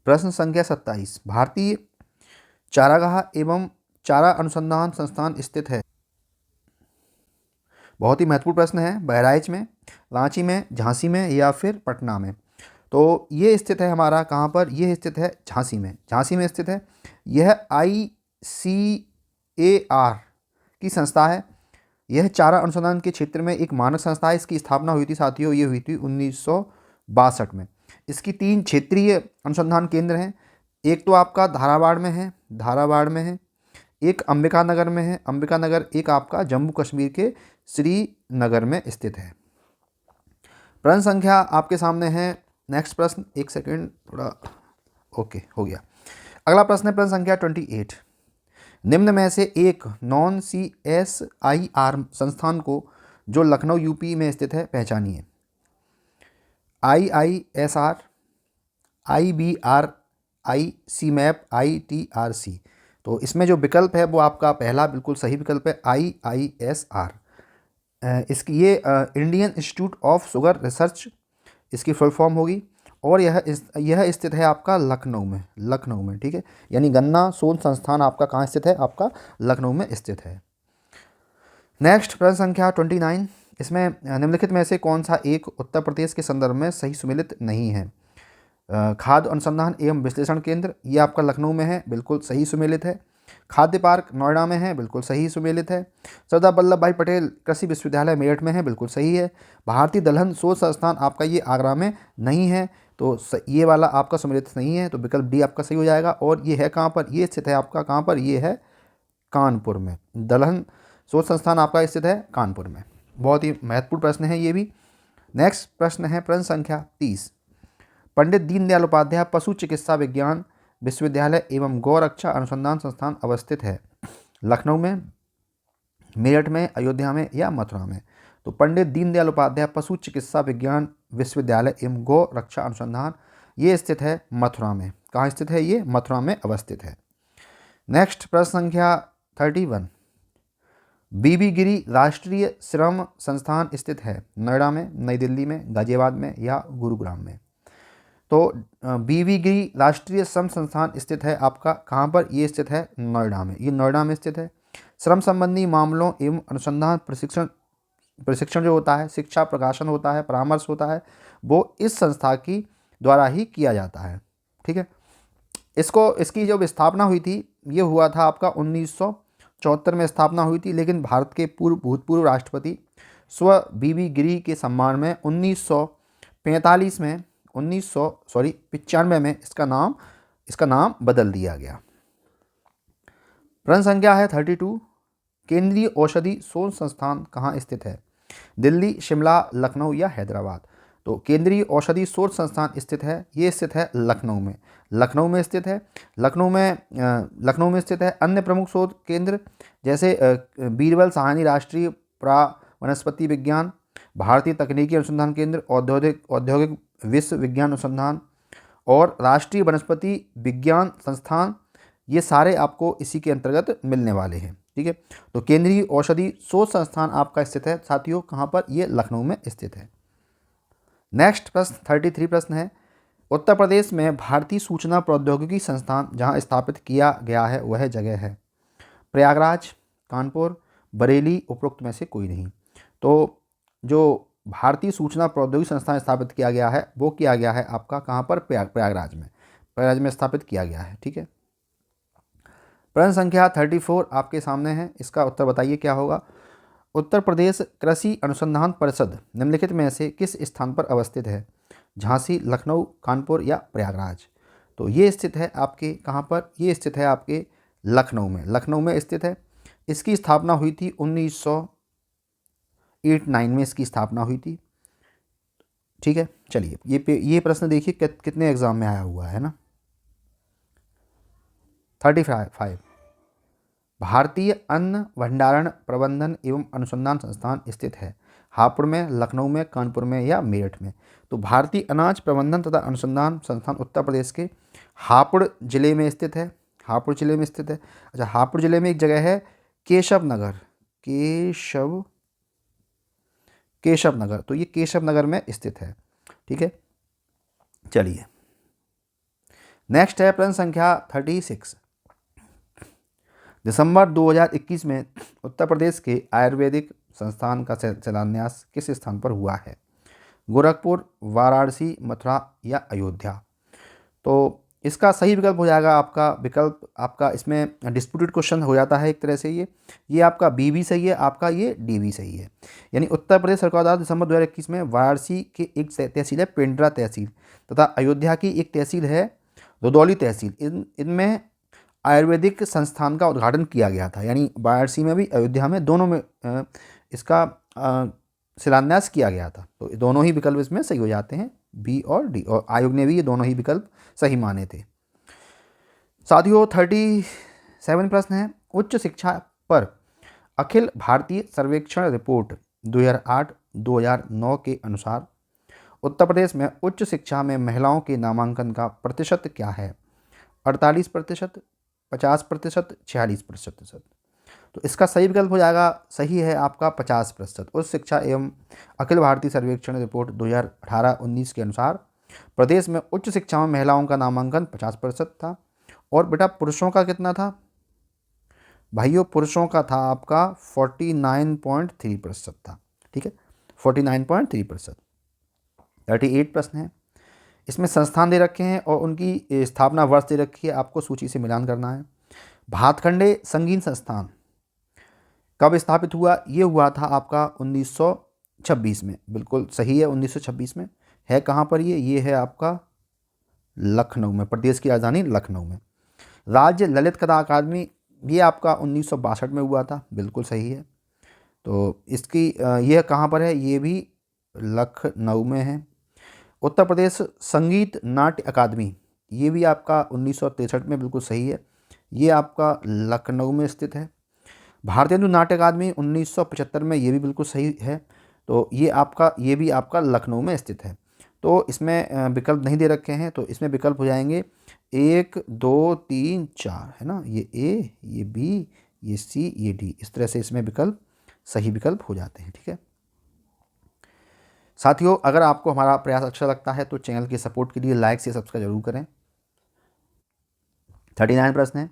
प्रश्न संख्या 27, भारतीय चारागाह एवं चारा अनुसंधान संस्थान स्थित है। बहुत ही महत्वपूर्ण प्रश्न है। बहराइच में, रांची में, झांसी में या फिर पटना में। तो ये स्थित है हमारा कहाँ पर, ये स्थित है झांसी में। झांसी में स्थित है। यह ICAR की संस्था है। यह चारा अनुसंधान के क्षेत्र में एक मानक संस्था है। इसकी स्थापना हुई थी साथियों, ये हुई थी 1962 में। इसकी 3 क्षेत्रीय अनुसंधान केंद्र हैं। एक तो आपका धारावाड़ में है, धारावाड़ में है। एक अंबिका नगर में है, अंबिका नगर। एक आपका जम्मू कश्मीर के श्रीनगर में स्थित है। प्रश्न संख्या आपके सामने है। नेक्स्ट प्रश्न, एक सेकेंड, थोड़ा ओके हो गया। अगला प्रश्न है प्रश्न संख्या 28। निम्न में से एक नॉन CSIR संस्थान को जो लखनऊ यूपी में स्थित है पहचानिए। IISR, IBRI, CMAP, ITRC। तो इसमें जो विकल्प है वो आपका पहला बिल्कुल सही विकल्प है, IISR। इसकी ये Indian institute of sugar research इसकी फुल फॉर्म होगी। और यह स्थित है आपका लखनऊ में, लखनऊ में, ठीक है। यानी गन्ना शोध संस्थान आपका कहाँ स्थित है, आपका लखनऊ में स्थित है। नेक्स्ट प्रश्न संख्या 29। इसमें निम्नलिखित में से कौन सा एक उत्तर प्रदेश के संदर्भ में सही सुमेलित नहीं है। खाद्य अनुसंधान एवं विश्लेषण केंद्र, ये आपका लखनऊ में है, बिल्कुल सही सुमेलित है। खाद्य पार्क नोएडा में है, बिल्कुल सही सुमेलित है। सरदार वल्लभ भाई पटेल कृषि विश्वविद्यालय मेरठ में है, बिल्कुल सही है। भारतीय दलहन शोध संस्थान आपका ये आगरा में नहीं है, तो ये वाला आपका सुमेलित नहीं है, तो विकल्प डी आपका सही हो जाएगा। और ये है कहाँ पर, ये स्थित है आपका कहाँ पर, ये है कानपुर में। दलहन शोध संस्थान आपका स्थित है कानपुर में। बहुत ही महत्वपूर्ण प्रश्न है ये भी। नेक्स्ट प्रश्न है प्रश्न संख्या 30। पंडित दीनदयाल उपाध्याय पशु चिकित्सा विज्ञान विश्वविद्यालय एवं गौरक्षा अनुसंधान संस्थान अवस्थित है लखनऊ में, मेरठ में, अयोध्या में या मथुरा में। तो पंडित दीनदयाल उपाध्याय पशु चिकित्सा विज्ञान विश्वविद्यालय एवं गौ रक्षा अनुसंधान ये स्थित है मथुरा में। कहाँ स्थित है, ये मथुरा में अवस्थित है। नेक्स्ट प्रश्न संख्या 31। बीबी गिरी राष्ट्रीय श्रम संस्थान स्थित है नोएडा में, नई दिल्ली में, गाजियाबाद में या गुरुग्राम में। तो बीबी गिरी राष्ट्रीय श्रम संस्थान स्थित है आपका कहाँ पर, ये स्थित है नोएडा में, ये नोएडा में स्थित है। श्रम संबंधी मामलों एवं अनुसंधान प्रशिक्षण जो होता है, शिक्षा प्रकाशन होता है, परामर्श होता है, वो इस संस्था की द्वारा ही किया जाता है, ठीक है। इसकी जब स्थापना हुई थी, ये हुआ था आपका 1974 में स्थापना हुई थी। लेकिन भारत के भूतपूर्व राष्ट्रपति स्व बीबी गिरी के सम्मान में 1945 में 95 में इसका नाम बदल दिया गया। प्रश्न संख्या है 32। केंद्रीय औषधि शोध संस्थान कहाँ स्थित है, दिल्ली, शिमला, लखनऊ या हैदराबाद। तो केंद्रीय औषधि शोध संस्थान स्थित है, ये स्थित है लखनऊ में, लखनऊ में स्थित है। लखनऊ में स्थित है। अन्य प्रमुख शोध केंद्र जैसे बीरबल साहनी राष्ट्रीय वनस्पति विज्ञान, भारतीय तकनीकी अनुसंधान केंद्र, औद्योगिक विश्व विज्ञान अनुसंधान और राष्ट्रीय वनस्पति विज्ञान संस्थान, ये सारे आपको इसी के अंतर्गत मिलने वाले हैं, ठीक है। तो केंद्रीय औषधि शोध संस्थान आपका स्थित है साथियों कहाँ पर, ये लखनऊ में स्थित है। नेक्स्ट प्रश्न 33 प्रश्न है। उत्तर प्रदेश में भारतीय सूचना प्रौद्योगिकी संस्थान जहाँ स्थापित किया गया है वह जगह है प्रयागराज, कानपुर, बरेली, उपरोक्त में से कोई नहीं। तो जो भारतीय सूचना प्रौद्योगिकी संस्थान स्थापित किया गया है वो किया गया है आपका कहाँ पर, प्रयागराज में स्थापित किया गया है, ठीक है। प्रश्न संख्या 34 आपके सामने है, इसका उत्तर बताइए क्या होगा। उत्तर प्रदेश कृषि अनुसंधान परिषद निम्नलिखित में से किस स्थान पर अवस्थित है, झांसी, लखनऊ, कानपुर या प्रयागराज। तो ये स्थित है आपके कहाँ पर, ये स्थित है आपके लखनऊ में, लखनऊ में स्थित है। इसकी स्थापना हुई थी 1989 में इसकी स्थापना हुई थी, ठीक है। चलिए ये प्रश्न देखिए कितने एग्जाम में आया हुआ है ना। 35। भारतीय अन्न भंडारण प्रबंधन एवं अनुसंधान संस्थान स्थित है हापुड़ में, लखनऊ में, कानपुर में या मेरठ में। तो भारतीय अनाज प्रबंधन तथा अनुसंधान संस्थान उत्तर प्रदेश के हापुड़ जिले में स्थित है, हापुड़ जिले में स्थित है। अच्छा, हापुड़ जिले में एक जगह है केशव नगर, तो ये केशव नगर में स्थित है, ठीक है। चलिए नेक्स्ट है प्रश्न संख्या 36। दिसंबर 2021 में उत्तर प्रदेश के आयुर्वेदिक संस्थान का शिलान्यास किस स्थान पर हुआ है? गोरखपुर, वाराणसी, मथुरा या अयोध्या? तो इसका सही विकल्प हो जाएगा आपका विकल्प, आपका इसमें डिस्प्यूटेड क्वेश्चन हो जाता है एक तरह से। ये आपका बी भी सही है, आपका ये डी भी सही है। यानी उत्तर प्रदेश सरकार द्वारा दिसंबर 2021 में वाराणसी के एक तहसील है पेंड्रा तहसील तथा अयोध्या की एक तहसील है रुदौली तहसील, इनमें आयुर्वेदिक संस्थान का उद्घाटन किया गया था। यानी वाराणसी में भी अयोध्या में दोनों में इसका शिलान्यास किया गया था। तो दोनों ही विकल्प इसमें सही हो जाते हैं, बी और डी, और आयोग ने भी ये दोनों ही विकल्प सही माने थे। साथियों 37 प्रश्न है। उच्च शिक्षा पर अखिल भारतीय सर्वेक्षण रिपोर्ट 2008-2009 के अनुसार उत्तर प्रदेश में उच्च शिक्षा में महिलाओं के नामांकन का प्रतिशत क्या है? 48%, 50%, 46%? तो इसका सही विकल्प हो जाएगा, सही है आपका 50%। उच्च शिक्षा एवं अखिल भारतीय सर्वेक्षण रिपोर्ट 2018-19 के अनुसार प्रदेश में उच्च शिक्षा में महिलाओं का नामांकन 50% था। और बेटा पुरुषों का कितना था भाइयों? पुरुषों का था आपका 49.3% था। ठीक है, 49.3%। 38 प्रश्न है। इसमें संस्थान दे रखे हैं और उनकी स्थापना वर्ष दे रखी है, आपको सूची से मिलान करना है। भातखंडे संगीत संस्थान कब स्थापित हुआ? ये हुआ था आपका 1926 में, बिल्कुल सही है, 1926 में। है कहाँ पर ये है आपका लखनऊ में, प्रदेश की राजधानी लखनऊ में। राज्य ललित कला अकादमी ये आपका 1962 में हुआ था, बिल्कुल सही है। तो इसकी यह कहाँ पर है? ये भी लखनऊ में है। उत्तर प्रदेश संगीत नाट्य अकादमी ये भी आपका 1963 में, बिल्कुल सही है, ये आपका लखनऊ में स्थित है। भारतीय हिंदू नाट्य अकादमी 1975 में, ये भी बिल्कुल सही है। तो ये भी आपका लखनऊ में स्थित है। तो इसमें विकल्प नहीं दे रखे हैं, तो इसमें विकल्प हो जाएंगे 1, 2, 3, 4, है ना। ये ए, ये बी, ये सी, ये डी, इस तरह से इसमें विकल्प सही विकल्प हो जाते हैं। ठीक है साथियों, अगर आपको हमारा प्रयास अच्छा लगता है तो चैनल के सपोर्ट के लिए लाइक से सब्सक्राइब जरूर करें। 39 प्रश्न है।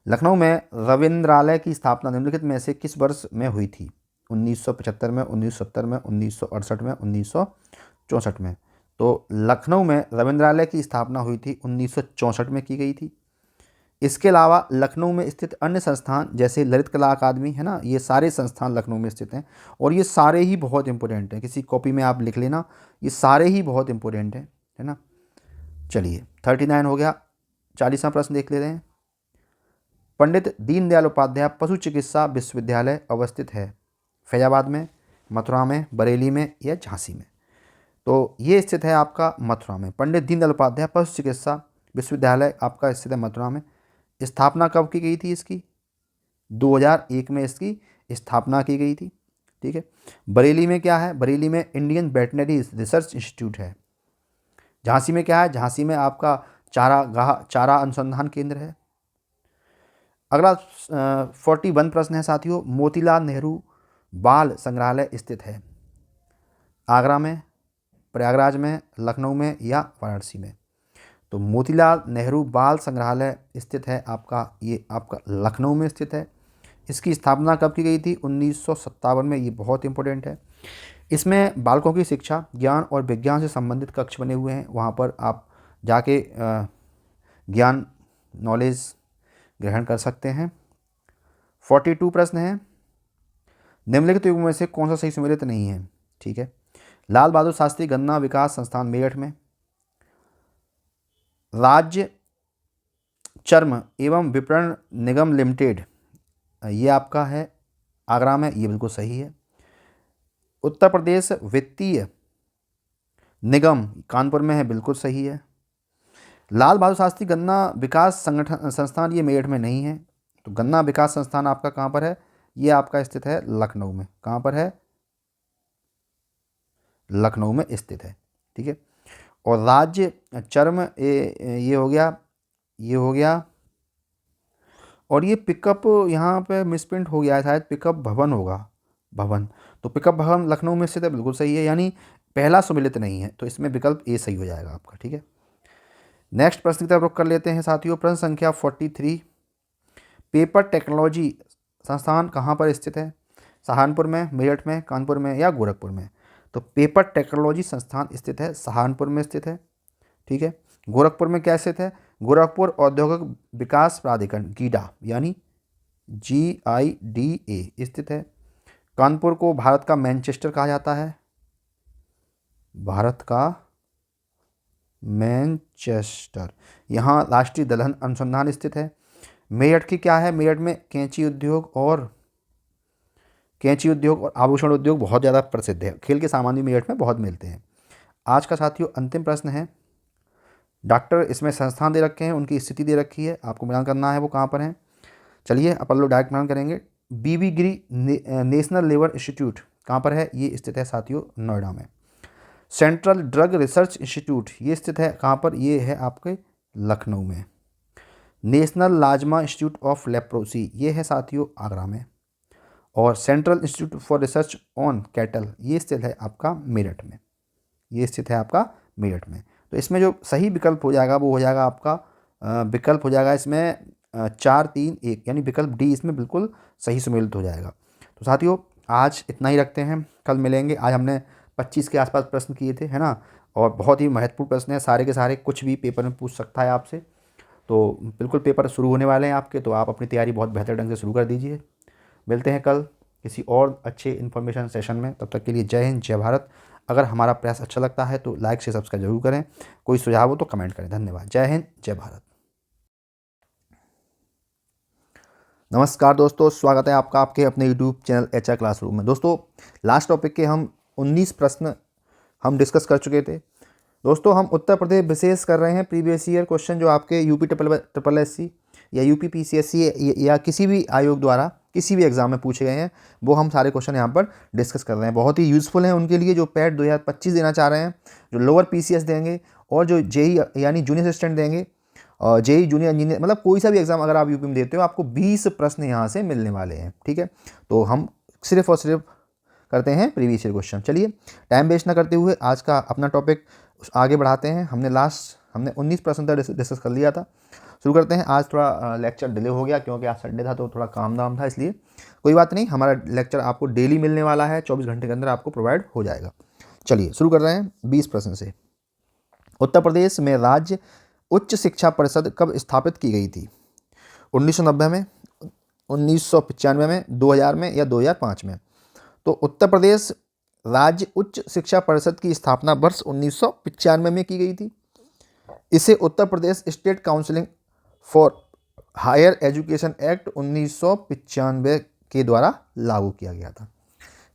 लखनऊ में रविंद्रालय की स्थापना निम्नलिखित में से किस वर्ष में हुई थी? 1975 में, 1970 में, 1968 में, 1964 में? तो लखनऊ में रविंद्रालय की स्थापना हुई थी 1964 में की गई थी। इसके अलावा लखनऊ में स्थित अन्य संस्थान जैसे ललित कला अकादमी, है ना, ये सारे संस्थान लखनऊ में स्थित हैं और ये सारे ही बहुत इंपॉर्टेंट हैं। किसी कॉपी में आप लिख लेना, ये सारे ही बहुत इंपॉर्टेंट हैं, है ना। चलिए 39 हो गया। 40वां प्रश्न देख लेते हैं। पंडित दीनदयाल उपाध्याय पशु चिकित्सा विश्वविद्यालय अवस्थित है फैजाबाद में, मथुरा में, बरेली में या झांसी में? तो ये स्थित है आपका मथुरा में। पंडित दीनदयाल उपाध्याय पशु चिकित्सा विश्वविद्यालय आपका स्थित है मथुरा में। स्थापना कब की गई थी इसकी? 2001 में इसकी स्थापना की गई थी। ठीक है। बरेली में क्या है? बरेली में इंडियन वेटनरी रिसर्च इंस्टीट्यूट है। झांसी में क्या है? झांसी में आपका चारा अनुसंधान केंद्र है। अगला 41 प्रश्न है साथियों। मोतीलाल नेहरू बाल संग्रहालय स्थित है आगरा में, प्रयागराज में, लखनऊ में या वाराणसी में? तो मोतीलाल नेहरू बाल संग्रहालय स्थित है ये आपका लखनऊ में स्थित है। इसकी स्थापना कब की गई थी? 1957 में। ये बहुत इंपॉर्टेंट है। इसमें बालकों की शिक्षा, ज्ञान और विज्ञान से संबंधित कक्ष बने हुए हैं। वहाँ पर आप जाके ज्ञान नॉलेज ग्रहण कर सकते हैं। 42 प्रश्न है। निम्नलिखित युगों में से कौन सा सही सम्मिलित नहीं है? ठीक है। लाल बहादुर शास्त्री गन्ना विकास संस्थान मेरठ में, राज्य चर्म एवं विपणन निगम लिमिटेड ये आपका है आगरा में, ये बिल्कुल सही है। उत्तर प्रदेश वित्तीय निगम कानपुर में है, बिल्कुल सही है। लाल बहादुर शास्त्री गन्ना विकास संस्थान ये मेरठ में नहीं है। तो गन्ना विकास संस्थान आपका कहाँ पर है? ये आपका स्थित है लखनऊ में। कहाँ पर है? लखनऊ में स्थित है। ठीक है। और राज्य चर्म ये हो गया और ये पिकअप यहाँ पे मिसप्रिंट हो गया है, शायद पिकअप भवन होगा, भवन। तो पिकअप भवन लखनऊ में स्थित है, बिल्कुल सही है। यानी पहला सम्मिलित नहीं है, तो इसमें विकल्प ए सही हो जाएगा आपका। ठीक है। नेक्स्ट प्रश्न की तरफ रुख कर लेते हैं साथियों। प्रश्न संख्या 43, पेपर टेक्नोलॉजी संस्थान कहाँ पर स्थित है? सहारनपुर में, मेरठ में, कानपुर में या गोरखपुर में? तो पेपर टेक्नोलॉजी संस्थान स्थित है सहारनपुर में स्थित है। ठीक है। गोरखपुर में क्या स्थित है? गोरखपुर औद्योगिक विकास प्राधिकरण गीडा यानी GIDA स्थित है। कानपुर को भारत का मैनचेस्टर कहा जाता है, भारत का मैनचेस्टर। यहाँ राष्ट्रीय दलहन अनुसंधान स्थित है। मेरठ की क्या है? मेरठ में कैंची उद्योग और आभूषण उद्योग बहुत ज़्यादा प्रसिद्ध है। खेल के सामान भी मेरठ में बहुत मिलते हैं। आज का साथियों अंतिम प्रश्न है। डॉक्टर इसमें संस्थान दे रखे हैं, उनकी स्थिति दे रखी है, आपको मिलान करना है वो कहाँ पर हैं। चलिए अपन लोग डायरेक्ट मिलान करेंगे। BB गिरी नेशनल लेबर इंस्टीट्यूट कहाँ पर है? ये स्थित है साथियों नोएडा में। सेंट्रल ड्रग रिसर्च इंस्टीट्यूट ये स्थित है कहाँ पर? ये है आपके लखनऊ में। नेशनल लाजमा इंस्टीट्यूट ऑफ लेप्रोसी ये है साथियों आगरा में। और central institute for research on cattle ये स्थित है आपका मेरठ में। ये स्थित है आपका मेरठ में। तो इसमें जो सही विकल्प हो जाएगा वो हो जाएगा आपका विकल्प हो जाएगा इसमें 4, 3, 1 यानी विकल्प डी इसमें बिल्कुल सही सुमेलित हो जाएगा। तो साथियों आज इतना ही रखते हैं, कल मिलेंगे। आज हमने 25 के आसपास प्रश्न किए थे, है ना, और बहुत ही महत्वपूर्ण प्रश्न है, सारे के सारे, कुछ भी पेपर में पूछ सकता है आपसे। तो बिल्कुल पेपर शुरू होने वाले हैं आपके, तो आप अपनी तैयारी बहुत बेहतर ढंग से शुरू कर दीजिए। मिलते हैं कल किसी और अच्छे इन्फॉर्मेशन सेशन में। तब तक के लिए जय हिंद, जय भारत। अगर हमारा प्रयास अच्छा लगता है तो लाइक से सब्सक्राइब जरूर करें। कोई सुझाव हो तो कमेंट करें। धन्यवाद। जय हिंद, जय भारत। नमस्कार दोस्तों, स्वागत है आपका आपके अपने यूट्यूब चैनल HR क्लासरूम में। दोस्तों लास्ट टॉपिक के हम 19 प्रश्न हम डिस्कस कर चुके थे। दोस्तों हम उत्तर प्रदेश विशेष कर रहे हैं। प्रीवियस ईयर क्वेश्चन जो आपके UP SSC या UP PCSC या किसी भी आयोग द्वारा किसी भी एग्जाम में पूछे गए हैं, वो हम सारे क्वेश्चन यहाँ पर डिस्कस कर रहे हैं। बहुत ही यूज़फुल हैं उनके लिए जो पैट 2025 देना चाह रहे हैं, जो लोअर PCS देंगे और जो JEE यानी जूनियर असिस्टेंट देंगे, और JEE जूनियर इंजीनियर, मतलब कोई सा भी एग्जाम अगर आप यूपी में देते हो आपको 20 प्रश्न यहाँ से मिलने वाले हैं। ठीक है। तो हम सिर्फ और सिर्फ करते हैं प्रीवियस ईयर क्वेश्चन। चलिए टाइम वेस्ट ना करते हुए आज का अपना टॉपिक आगे बढ़ाते हैं। हमने 19 प्रश्न तक डिस्कस कर लिया था। शुरू करते हैं। आज थोड़ा लेक्चर डिले हो गया क्योंकि आज संडे था तो थोड़ा काम धाम था, इसलिए कोई बात नहीं, हमारा लेक्चर आपको डेली मिलने वाला है, 24 घंटे के अंदर आपको प्रोवाइड हो जाएगा। चलिए शुरू कर रहे हैं 20 प्रश्न से। उत्तर प्रदेश में राज्य उच्च शिक्षा परिषद कब स्थापित की गई थी? 1990 में, 1995 में, 2000 में या 2005 में? तो उत्तर प्रदेश राज्य उच्च शिक्षा परिषद की स्थापना वर्ष 1995 में की गई थी। इसे Uttar Pradesh state counselling for higher education act 1995 के द्वारा लागू किया गया था।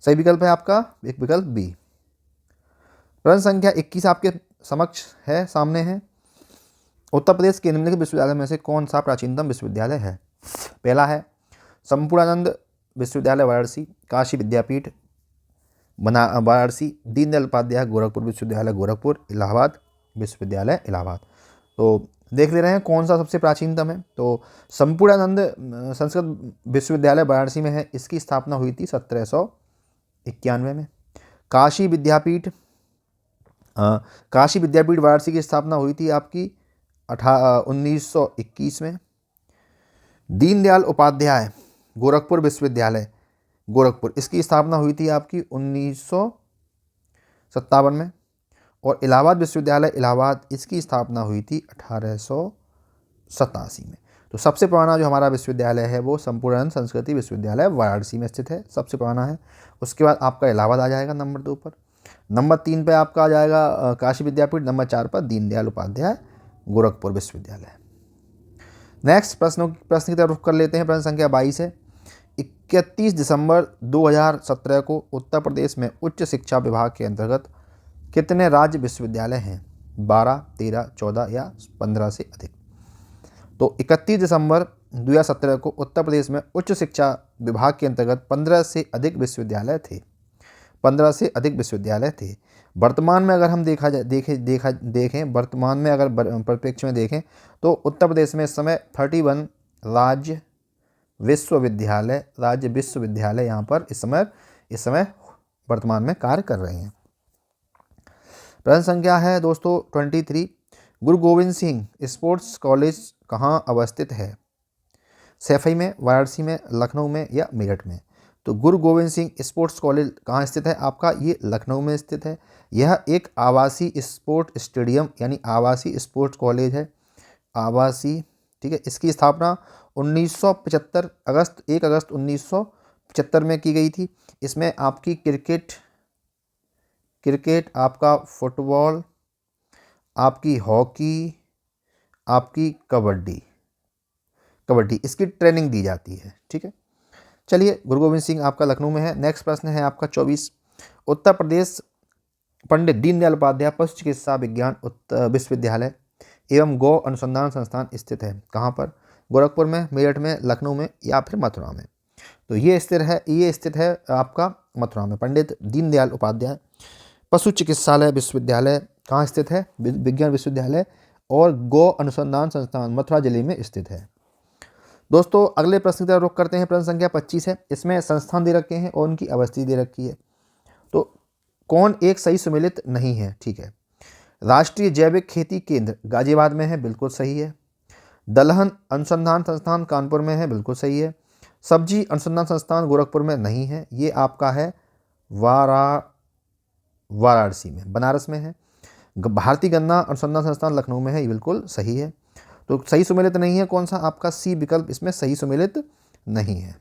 सही विकल्प है आपका एक विकल्प बी। प्रश्न संख्या 21 आपके समक्ष है, सामने है। उत्तर प्रदेश के निम्नलिखित विश्वविद्यालय में से कौन सा प्राचीनतम विश्वविद्यालय है? पहला है संपूर्णानंद विश्वविद्यालय वाराणसी, काशी विद्यापीठ वाराणसी, दीनदयाल उपाध्याय गोरखपुर विश्वविद्यालय गोरखपुर, इलाहाबाद विश्वविद्यालय इलाहाबाद। तो देख ले रहे हैं कौन सा सबसे प्राचीनतम है। तो संपूर्णानंद संस्कृत विश्वविद्यालय वाराणसी में है, इसकी स्थापना हुई थी 1791 में। काशी विद्यापीठ वाराणसी की स्थापना हुई थी आपकी 1921 में। दीनदयाल उपाध्याय गोरखपुर विश्वविद्यालय गोरखपुर, इसकी स्थापना हुई थी आपकी 1957 में। और इलाहाबाद विश्वविद्यालय इलाहाबाद, इसकी स्थापना हुई थी 1887 में। तो सबसे पुराना जो हमारा विश्वविद्यालय है वो संपूर्णानंद संस्कृति विश्वविद्यालय वाराणसी में स्थित है, सबसे पुराना है। उसके बाद आपका इलाहाबाद आ जाएगा नंबर 2 पर। नंबर 3 पे आपका आ जाएगा काशी विद्यापीठ। नंबर 4 पर दीनदयाल उपाध्याय गोरखपुर विश्वविद्यालय। नेक्स्ट प्रश्न की तरफ रुख कर लेते हैं। प्रश्न संख्या 22 है। 31 दिसंबर 2017 को उत्तर प्रदेश में उच्च शिक्षा विभाग के अंतर्गत कितने राज्य विश्वविद्यालय हैं? 12, 13, 14 या 15 से अधिक? तो 31 दिसंबर 2017 को उत्तर प्रदेश में उच्च शिक्षा विभाग के अंतर्गत 15 से अधिक विश्वविद्यालय थे। 15 से अधिक विश्वविद्यालय थे। वर्तमान में अगर हम देखें वर्तमान में अगर परिप्रेक्ष्य में देखें तो उत्तर प्रदेश में इस समय 31 राज्य विश्वविद्यालय यहाँ पर इस समय वर्तमान में कार्य कर रहे हैं। प्रश्न संख्या है दोस्तों 23। गुरु गोविंद सिंह स्पोर्ट्स कॉलेज कहाँ अवस्थित है? सैफई में, वाराणसी में, लखनऊ में या मेरठ में? तो गुरु गोविंद सिंह स्पोर्ट्स कॉलेज कहाँ स्थित है आपका? ये लखनऊ में स्थित है। यह एक आवासीय स्पोर्ट स्टेडियम यानी आवासीय स्पोर्ट्स कॉलेज है, आवासीय, ठीक है। इसकी स्थापना 1975 1 अगस्त 1975 में की गई थी। इसमें आपकी क्रिकेट, आपका फुटबॉल, आपकी हॉकी, आपकी कबड्डी इसकी ट्रेनिंग दी जाती है, ठीक है। चलिए, गुरु गोविंद सिंह आपका लखनऊ में है। नेक्स्ट प्रश्न है आपका 24। उत्तर प्रदेश पंडित दीनदयाल उपाध्याय पशु चिकित्सा विज्ञान विश्वविद्यालय एवं गौ अनुसंधान संस्थान स्थित है कहाँ पर? गोरखपुर में, मेरठ में, लखनऊ में या फिर मथुरा में? तो ये स्थित है आपका मथुरा में। पंडित दीनदयाल उपाध्याय पशु चिकित्सालय विश्वविद्यालय कहाँ स्थित है? विज्ञान विश्वविद्यालय और गौ अनुसंधान संस्थान मथुरा जिले में स्थित है। दोस्तों, अगले प्रश्न की तरफ रुख करते हैं। प्रश्न संख्या 25 है। इसमें संस्थान दे रखे हैं और उनकी अवस्थी दे रखी है। तो कौन एक सही सुमेलित नहीं है? ठीक है। राष्ट्रीय जैविक खेती केंद्र गाजियाबाद में है, बिल्कुल सही है। दलहन अनुसंधान संस्थान कानपुर में है, बिल्कुल सही है। सब्जी अनुसंधान संस्थान गोरखपुर में नहीं है, ये आपका है वाराणसी में, बनारस में है। भारतीय गन्ना अनुसंधान संस्थान लखनऊ में है, ये बिल्कुल सही है। तो सही सुमेलित नहीं है कौन सा? आपका सी विकल्प इसमें सही सुमेलित नहीं है।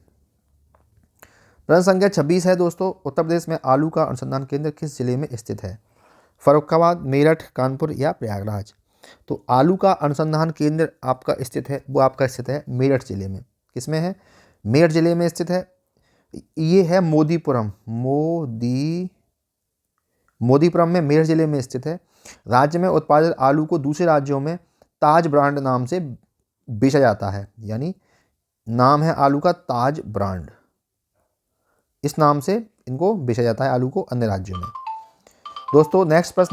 प्रश्न संख्या 26 है दोस्तों। उत्तर प्रदेश में आलू का अनुसंधान केंद्र किस जिले में स्थित है? फर्रुखाबाद, मेरठ, कानपुर या प्रयागराज? तो आलू का अनुसंधान केंद्र आपका स्थित है, वो आपका स्थित है मेरठ जिले में। किसमें है? मेरठ जिले में स्थित है। ये है मोदीपुरम में, मेरठ जिले में स्थित है। राज्य में उत्पादित आलू को दूसरे राज्यों में ताज ब्रांड नाम से बेचा जाता है, यानी नाम है आलू का ताज ब्रांड, इस नाम से इनको बेचा जाता है आलू को अन्य राज्यों में। दोस्तों, नेक्स्ट प्रश्न